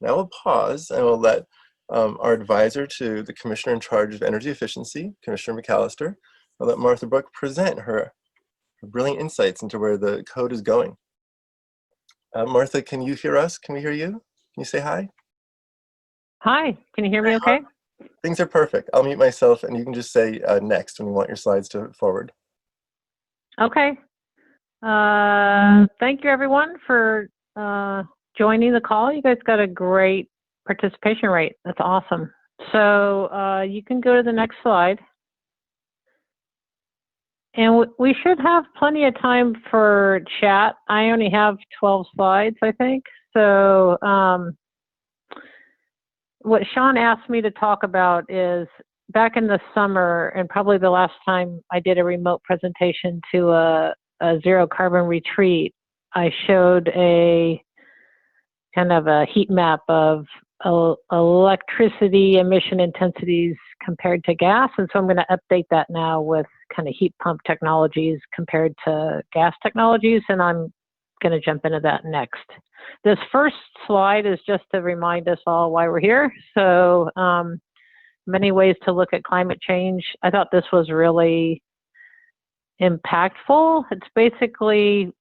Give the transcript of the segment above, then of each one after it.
Now we'll pause and we'll let our advisor to the Commissioner in charge of energy efficiency, Commissioner McAllister, I'll let Martha Brook present her brilliant insights into where the code is going. Martha, can you hear us? Can we hear you? Can you say hi? Hi, can you hear me okay? Things are perfect. I'll mute myself and you can just say next when you want your slides to forward. Okay. Thank you everyone for joining the call. You guys got a great participation rate. That's awesome. So you can go to the next slide. And we should have plenty of time for chat. I only have 12 slides, I think. So what Sean asked me to talk about is back in the summer, and probably the last time I did a remote presentation to a zero carbon retreat, I showed a kind of a heat map of electricity emission intensities compared to gas. And so I'm going to update that now with kind of heat pump technologies compared to gas technologies. And I'm going to jump into that next. This first slide is just to remind us all why we're here. So many ways to look at climate change. I thought this was really impactful. It's basically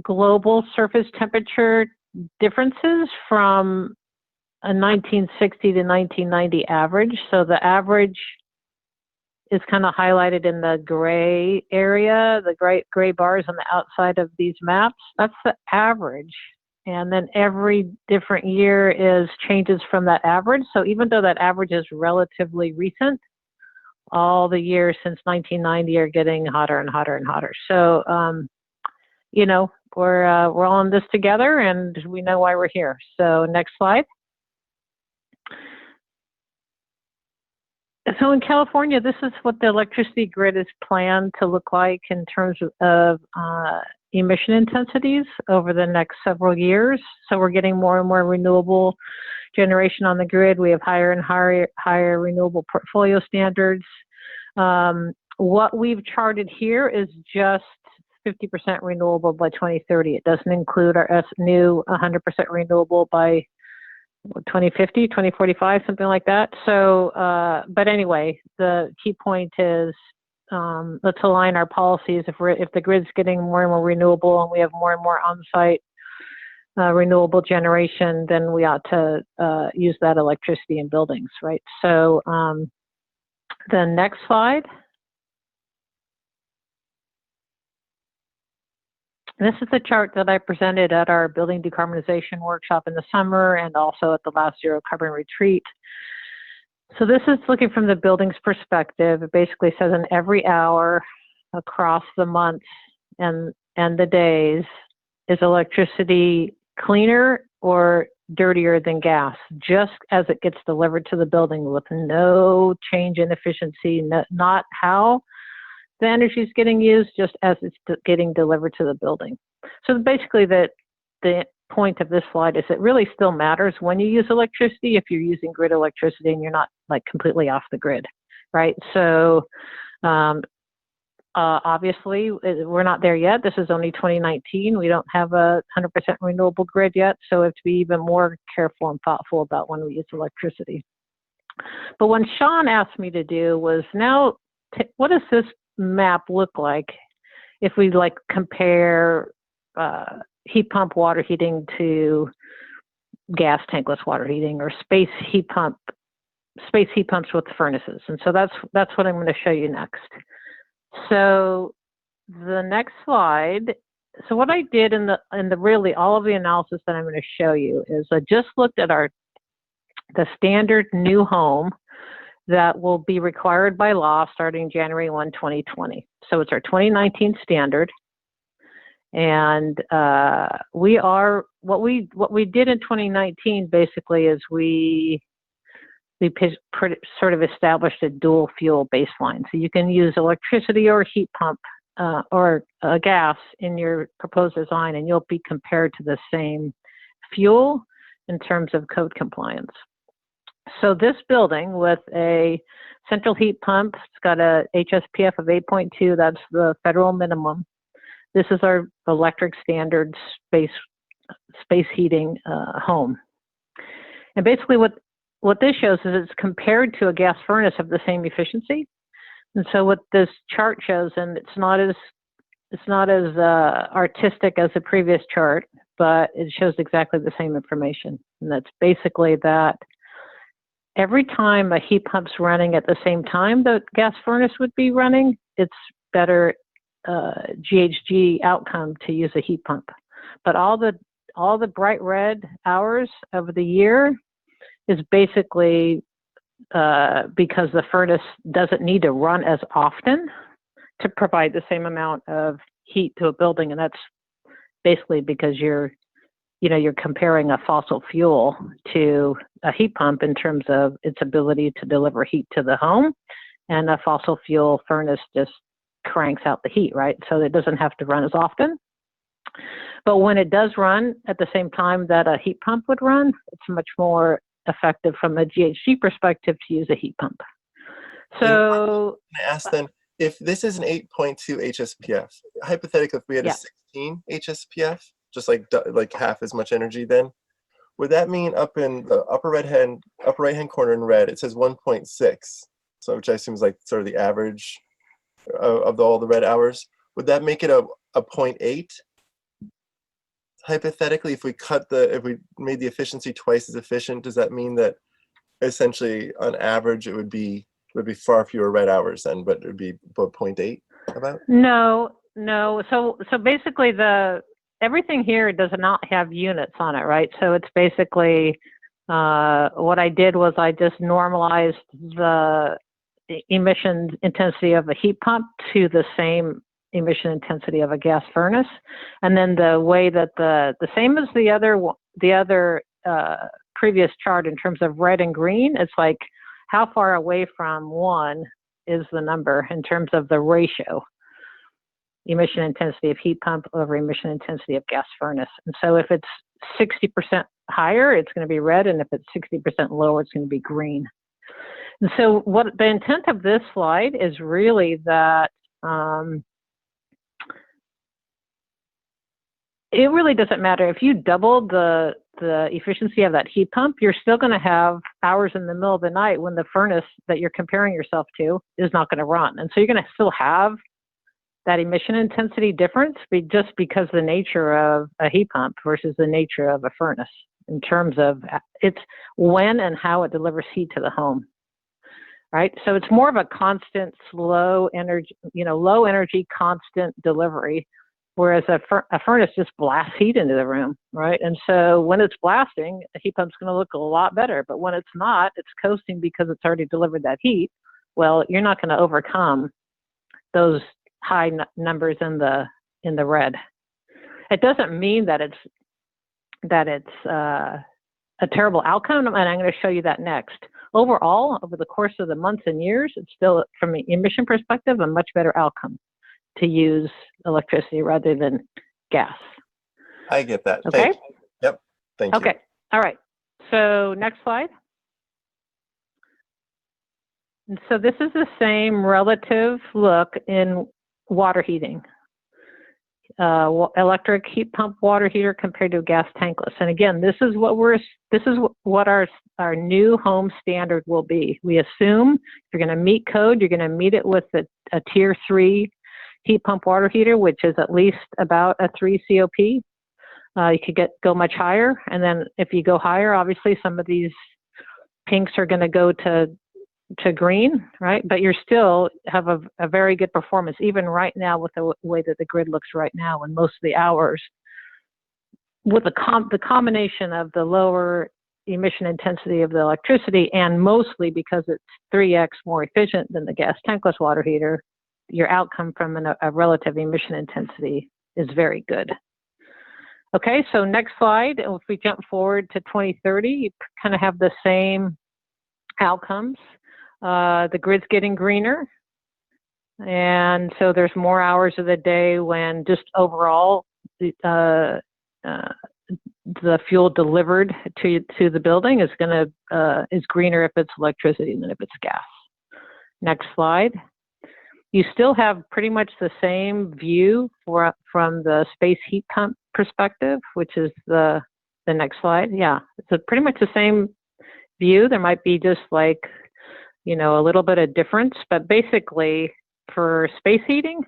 global surface temperature differences from a 1960 to 1990 average. So the average is kind of highlighted in the gray area, the gray bars on the outside of these maps. That's the average. And then every different year is changes from that average. So even though that average is relatively recent, all the years since 1990 are getting hotter and hotter and hotter. So, you know, we're all in this together and we know why we're here. So next slide. So in California, this is what the electricity grid is planned to look like in terms of emission intensities over the next several years. So we're getting more and more renewable generation on the grid. We have higher and higher renewable portfolio standards. What we've charted here is just 50% renewable by 2030. It doesn't include our new 100% renewable by 2050, 2045, something like that. So, but anyway, the key point is let's align our policies. If the grid's getting more and more renewable and we have more and more on-site renewable generation, then we ought to use that electricity in buildings, right? So the next slide. This is the chart that I presented at our building decarbonization workshop in the summer and also at the last zero carbon retreat. So this is looking from the building's perspective. It basically says in every hour across the months and the days, is electricity cleaner or dirtier than gas, just as it gets delivered to the building with no change in efficiency, not how the energy is getting used, just as it's getting delivered to the building. So basically the point of this slide is it really still matters when you use electricity if you're using grid electricity and you're not like completely off the grid, right? So obviously we're not there yet. This is only 2019. We don't have a 100% renewable grid yet, so we have to be even more careful and thoughtful about when we use electricity. But what Sean asked me to do was now, what does this map look like if we like compare heat pump water heating to gas tankless water heating, or space heat pumps with furnaces? And so that's what I'm going to show you next. So the next slide. So what I did in the really all of the analysis that I'm going to show you is I just looked at the standard new home that will be required by law starting January 1, 2020. So it's our 2019 standard. And what we did in 2019 basically is we sort of established a dual fuel baseline. So you can use electricity or heat pump or gas in your proposed design, and you'll be compared to the same fuel in terms of code compliance. So this building with a central heat pump, it's got a HSPF of 8.2, that's the federal minimum. This is our electric standard space space heating home. And basically what this shows is it's compared to a gas furnace of the same efficiency. And so what this chart shows, and it's not as artistic as the previous chart, but it shows exactly the same information. And that's basically that every time a heat pump's running at the same time the gas furnace would be running, it's better GHG outcome to use a heat pump. But all the bright red hours of the year is basically because the furnace doesn't need to run as often to provide the same amount of heat to a building, and that's basically because you're comparing a fossil fuel to a heat pump in terms of its ability to deliver heat to the home, and a fossil fuel furnace just cranks out the heat, right? So it doesn't have to run as often. But when it does run at the same time that a heat pump would run, it's much more effective from a GHG perspective to use a heat pump. So I ask then, if this is an 8.2 HSPF, hypothetically, if we had a 16 HSPF, just like half as much energy, then would that mean up in the upper right hand corner in red, it says 1.6, so which I assume is like sort of the average of all the red hours? Would that make it a 0.8? Hypothetically, if we made the efficiency twice as efficient, does that mean that essentially on average it would be far fewer red hours then, but it would be about 0.8 about? No. So basically everything here does not have units on it, right? So it's basically what I did was I just normalized the emission intensity of a heat pump to the same emission intensity of a gas furnace, and then the way that the same as the other previous chart in terms of red and green, it's like how far away from 1 is the number in terms of the ratio, emission intensity of heat pump over emission intensity of gas furnace. And so if it's 60% higher, it's going to be red, and if it's 60% lower, it's going to be green. And so what the intent of this slide is really that it really doesn't matter. If you double the efficiency of that heat pump, you're still going to have hours in the middle of the night when the furnace that you're comparing yourself to is not going to run. And so you're going to still have that emission intensity difference just because the nature of a heat pump versus the nature of a furnace in terms of it's when and how it delivers heat to the home. Right? So it's more of a constant, low energy, constant delivery, whereas a furnace just blasts heat into the room, right? And so when it's blasting, a heat pump's going to look a lot better. But when it's not, it's coasting because it's already delivered that heat. Well, you're not going to overcome those high numbers in the red. It doesn't mean that it's a terrible outcome, and I'm going to show you that next. Overall, over the course of the months and years, it's still, from an emission perspective, a much better outcome to use electricity rather than gas. I get that. Okay? Thank you. Yep. Thank you. Okay. All right. So next slide. And so this is the same relative look in water heating. Electric heat pump water heater compared to a gas tankless. And again, this is what our new home standard will be. We assume if you're going to meet code, you're going to meet it with a tier 3 heat pump water heater, which is at least about a 3 COP. You could go much higher, and then if you go higher, obviously some of these pinks are going to go to green, right? But you still have a very good performance, even right now with the way that the grid looks right now and most of the hours. With the combination of the lower emission intensity of the electricity, and mostly because it's 3x more efficient than the gas tankless water heater, your outcome from a relative emission intensity is very good. Okay, so next slide, if we jump forward to 2030, you kind of have the same outcomes. The grid's getting greener, and so there's more hours of the day when just overall the fuel delivered to the building is greener if it's electricity than if it's gas. Next slide. You still have pretty much the same view from the space heat pump perspective, which is the next slide. Yeah, it's pretty much the same view. There might be just like, you know, a little bit of difference, but basically for space heating,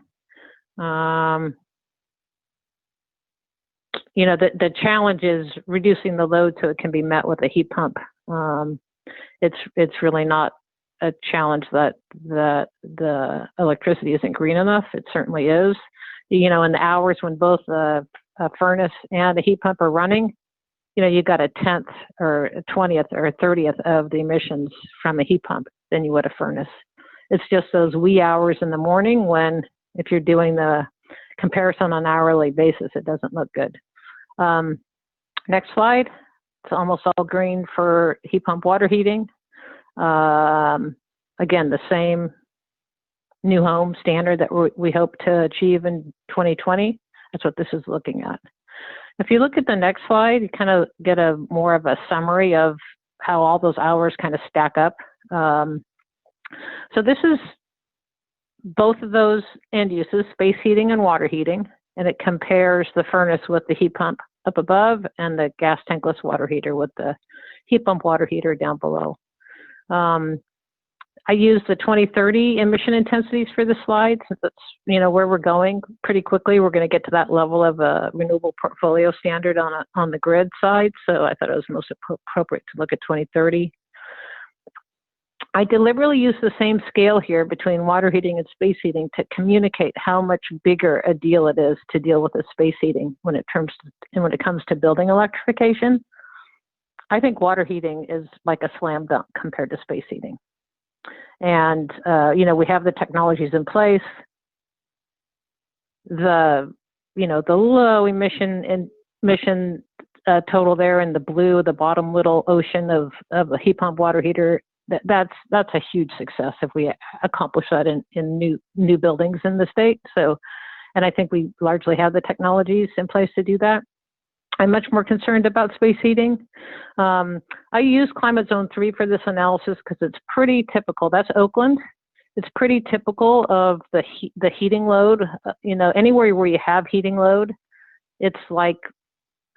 you know, the challenge is reducing the load so it can be met with a heat pump. It's really not a challenge that the electricity isn't green enough. It certainly is. You know, in the hours when both a furnace and a heat pump are running, you know, you got a 10th or a 20th or a 30th of the emissions from a heat pump than you would a furnace. It's just those wee hours in the morning when, if you're doing the comparison on an hourly basis, it doesn't look good. Next slide. It's almost all green for heat pump water heating. Again, the same new home standard that we hope to achieve in 2020. That's what this is looking at. If you look at the next slide, you kind of get a more of a summary of how all those hours kind of stack up. So this is both of those end uses, space heating and water heating, and it compares the furnace with the heat pump up above and the gas tankless water heater with the heat pump water heater down below. I use the 2030 emission intensities for the slide, since that's, you know, where we're going pretty quickly. We're going to get to that level of a renewable portfolio standard on the grid side. So I thought it was most appropriate to look at 2030. I deliberately use the same scale here between water heating and space heating to communicate how much bigger a deal it is to deal with the space heating when it comes to building electrification. I think water heating is like a slam dunk compared to space heating. And, you know, we have the technologies in place. The low emission total there in the blue, the bottom little ocean of a heat pump water heater, that's a huge success if we accomplish that in new buildings in the state. So, and I think we largely have the technologies in place to do that. I'm much more concerned about space heating. I use climate zone 3 for this analysis because it's pretty typical. That's Oakland. It's pretty typical of the heating load. You know, anywhere where you have heating load, it's like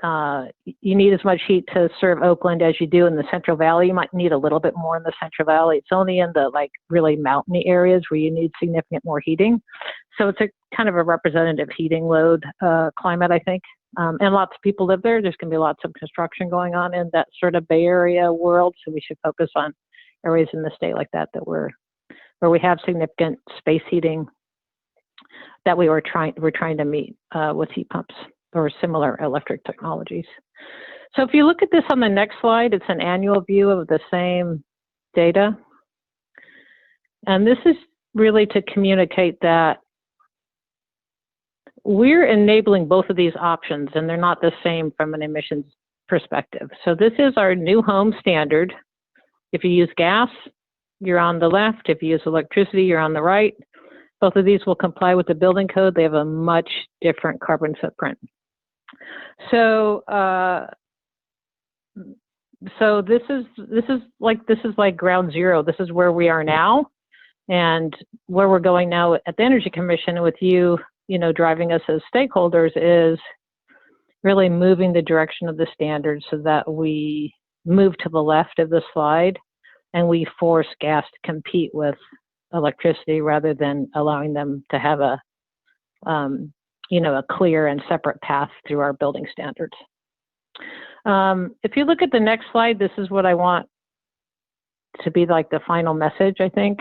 you need as much heat to serve Oakland as you do in the Central Valley. You might need a little bit more in the Central Valley. It's only in the like really mountainy areas where you need significant more heating. So it's a kind of a representative heating load climate, I think. And lots of people live there. There's going to be lots of construction going on in that sort of Bay Area world. So we should focus on areas in the state like that where we have significant space heating that we're trying to meet with heat pumps or similar electric technologies. So if you look at this on the next slide, it's an annual view of the same data. And this is really to communicate that we're enabling both of these options, and they're not the same from an emissions perspective. So this is our new home standard. If you use gas, you're on the left. If you use electricity, you're on the right. Both of these will comply with the building code. They have a much different carbon footprint. So, this is like ground zero. This is where we are now, and where we're going now at the Energy Commission with you know, driving us as stakeholders is really moving the direction of the standard so that we move to the left of the slide and we force gas to compete with electricity rather than allowing them to have a clear and separate path through our building standards. If you look at the next slide, this is what I want to be like the final message, I think.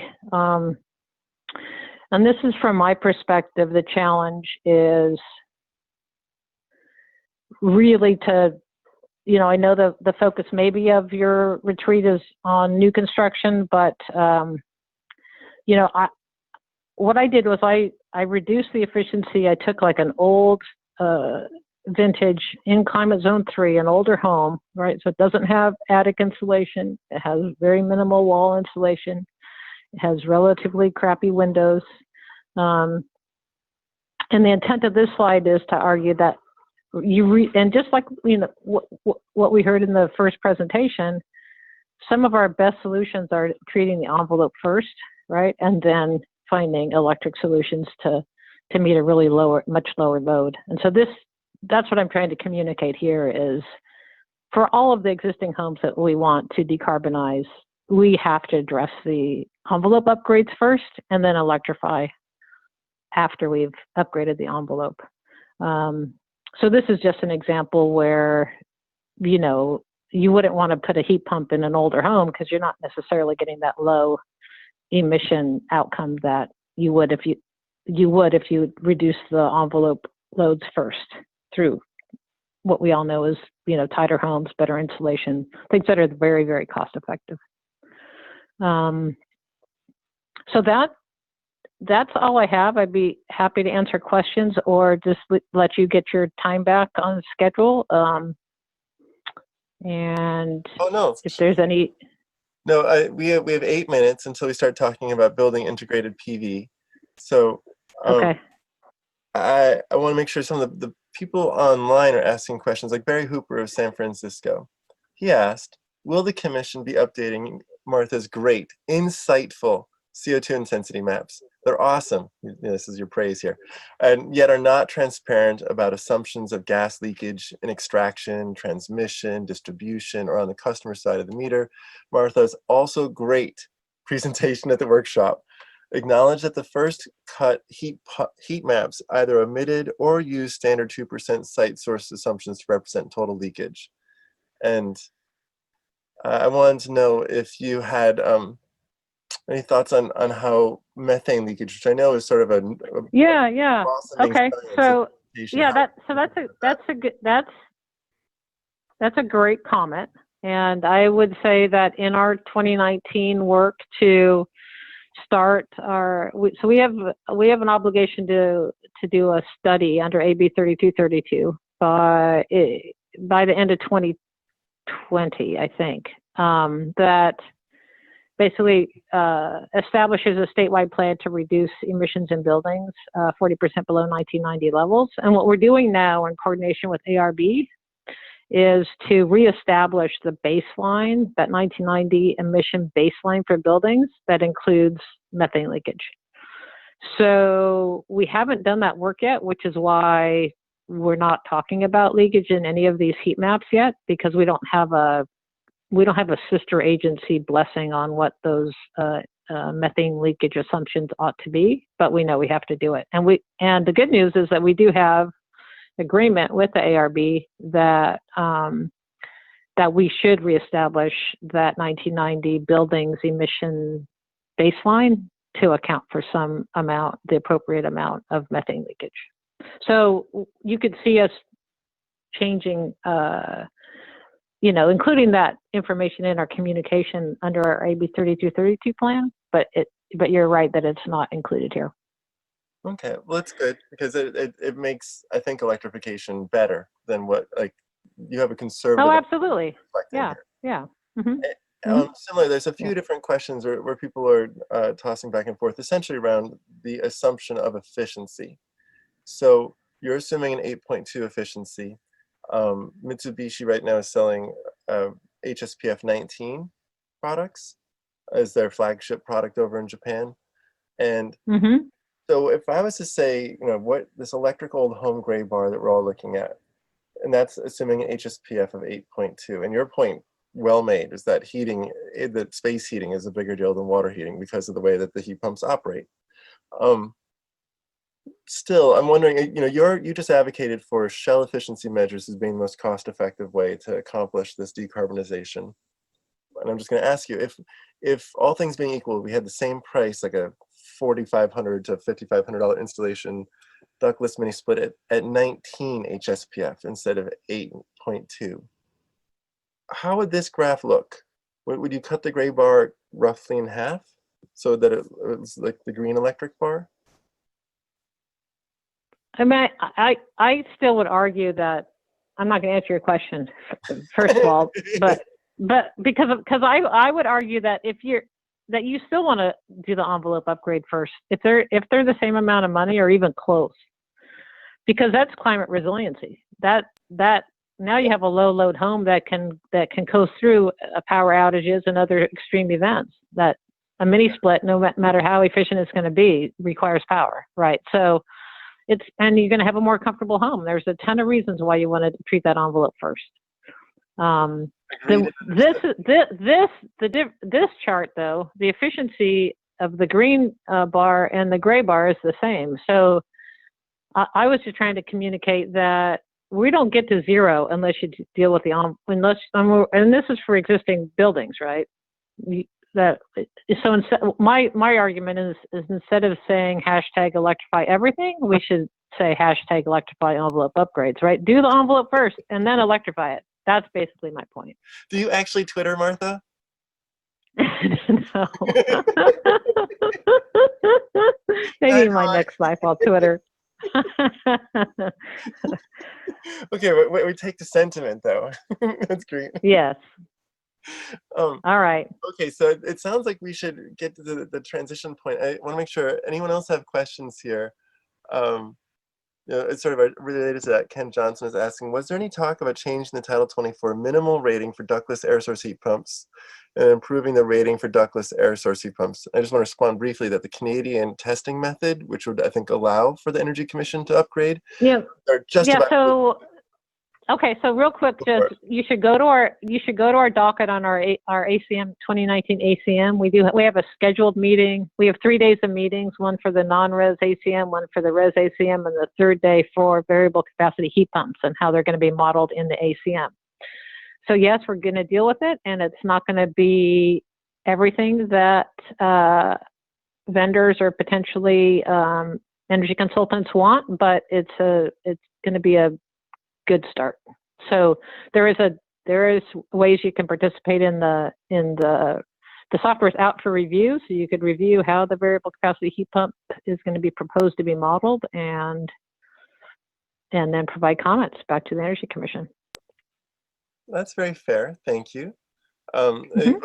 And this is from my perspective, the challenge is really to, you know, I know the focus maybe of your retreat is on new construction, but, you know, what I did was I reduced the efficiency. I took like an old vintage in climate zone 3, an older home, right? So it doesn't have attic insulation. It has very minimal wall insulation. It has relatively crappy windows. And the intent of this slide is to argue that and just like, you know, what we heard in the first presentation, some of our best solutions are treating the envelope first, right? And then finding electric solutions to meet a really much lower load. And so this that's what I'm trying to communicate here is for all of the existing homes that we want to decarbonize, we have to address the envelope upgrades first and then electrify after we've upgraded the envelope. So this is just an example where, you know, you wouldn't want to put a heat pump in an older home because you're not necessarily getting that low emission outcome that you would if you reduce the envelope loads first through what we all know is, you know, tighter homes, better insulation, things that are very, very cost effective. So that's all I have. I'd be happy to answer questions or just let you get your time back on schedule. And Oh no, if there's any. no, we have 8 minutes until we start talking about building integrated PV. So Okay. I want to make sure some of the people online are asking questions, like Barry Hooper of San Francisco. He asked, will the commission be updating Martha's great, insightful CO2 intensity maps? They're awesome. This is your praise here. And yet are not transparent about assumptions of gas leakage in extraction, transmission, distribution, or on the customer side of the meter. Martha's also great presentation at the workshop acknowledge that the first cut heat maps either omitted or used standard 2% site source assumptions to represent total leakage. And I wanted to know if you had any thoughts on how methane leakage, which I know is sort of a Yeah. blossoming Okay. science So implementation. yeah, that's a great comment. And I would say that in our 2019 work to start so we have an obligation to do a study under AB 3232 by the end of 2020, I think, that basically establishes a statewide plan to reduce emissions in buildings 40% below 1990 levels. And what we're doing now in coordination with ARB is to reestablish the baseline, that 1990 emission baseline for buildings that includes methane leakage. So we haven't done that work yet, which is why we're not talking about leakage in any of these heat maps yet, because we don't have a sister agency blessing on what those methane leakage assumptions ought to be, but we know we have to do it. And the good news is that we do have agreement with the ARB that that we should reestablish that 1990 buildings emission baseline to account for some amount, the appropriate amount of methane leakage. So you could see us changing, including that information in our communication under our AB 3232 plan, but you're right that it's not included here. Okay, well, that's good because it makes, I think, electrification better than what, like, you have a conservative. Oh, absolutely. Yeah. Mm-hmm. Similar, there's a few different questions where people are tossing back and forth, essentially around the assumption of efficiency. So you're assuming an 8.2 efficiency. Mitsubishi right now is selling HSPF 19 products as their flagship product over in Japan. And so if I was to say, what this electric old home gray bar that we're all looking at, and that's assuming an HSPF of 8.2, and your point well made is that that space heating is a bigger deal than water heating because of the way that the heat pumps operate. Still, I'm wondering, you just advocated for shell efficiency measures as being the most cost-effective way to accomplish this decarbonization. And I'm just going to ask you, if all things being equal, we had the same price, like a $4,500 to $5,500 installation ductless mini split at 19 HSPF instead of 8.2, how would this graph look? Would you cut the gray bar roughly in half so that it was like the green electric bar? I mean, I still would argue that I'm not going to answer your question, first of all, but because I would argue that that you still want to do the envelope upgrade first if they're the same amount of money or even close, because that's climate resiliency. That now you have a low load home that can go through power outages and other extreme events. That a mini split, no matter how efficient it's going to be, requires power, right? So and you're going to have a more comfortable home. There's a ton of reasons why you want to treat that envelope first. Agreed. This chart though, the efficiency of the green bar and the gray bar is the same. So I was just trying to communicate that we don't get to zero unless you deal with and this is for existing buildings, right? So my argument is instead of saying hashtag electrify everything, we should say hashtag electrify envelope upgrades, right? Do the envelope first and then electrify it. That's basically my point. Do you actually Twitter, Martha? No. Maybe in my next life I'll Twitter. Okay, we take the sentiment though. That's great. Yes. All right. Okay, so it sounds like we should get to the transition point. I want to make sure, anyone else have questions here? It's sort of related to that. Ken Johnson is asking, was there any talk about changing the Title 24 minimal rating for ductless air source heat pumps and improving the rating for ductless air source heat pumps? I just want to respond briefly that the Canadian testing method, which would, I think, allow for the Energy Commission to upgrade, are just about... Okay, so real quick, just you should go to our docket on our ACM 2019 ACM. We have a scheduled meeting. We have 3 days of meetings, one for the non-res ACM, one for the res ACM, and the third day for variable capacity heat pumps and how they're going to be modeled in the ACM. So yes, we're going to deal with it, and it's not going to be everything that vendors or potentially energy consultants want, but it's going to be a good start. So there is ways you can participate in the software is out for review, so you could review how the variable capacity heat pump is going to be proposed to be modeled and then provide comments back to the Energy Commission. That's very fair. Thank you. We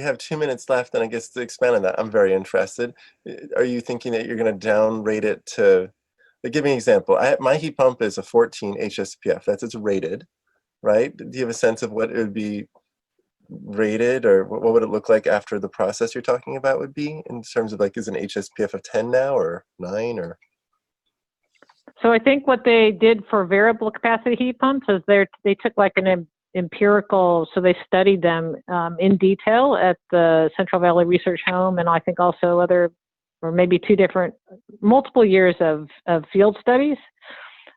have 2 minutes left, and I guess to expand on that, I'm very interested. Are you thinking that you're going to downrate it to... Give me an example. My heat pump is a 14 HSPF. That's its rated, right? Do you have a sense of what it would be rated, or what would it look like after the process you're talking about would be in terms of is an HSPF of 10 now or 9 or? So I think what they did for variable capacity heat pumps is they took an empirical, so they studied them in detail at the Central Valley Research Home, and I think also or maybe multiple years of field studies.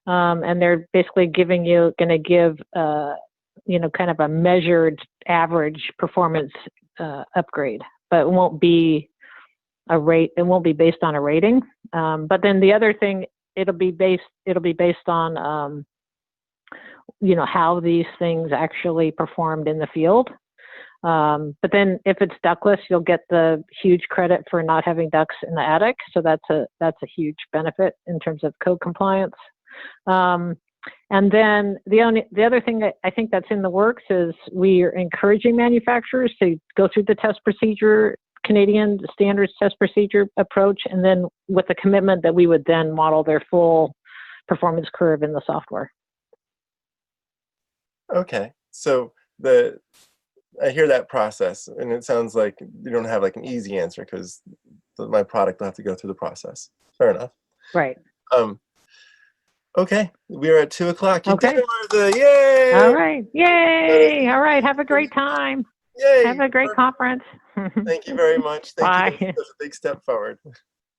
And they're basically going to give, kind of a measured average performance upgrade, but it won't be based on a rating. But then the other thing, it'll be based on, how these things actually performed in the field. But then if it's ductless, you'll get the huge credit for not having ducts in the attic. So that's a huge benefit in terms of code compliance. And then the other thing that I think that's in the works is we are encouraging manufacturers to go through the test procedure, Canadian standards test procedure approach, and then with the commitment that we would then model their full performance curve in the software. Okay, so I hear that process, and it sounds like you don't have an easy answer because my product will have to go through the process. Fair enough. Right. Okay, we are at 2 o'clock. You Okay. did it, Martha! Yay! All right. Yay! All right. Have a great time. Yay! Have a great conference. Thank you very much. Thank Bye. you. That's a big step forward.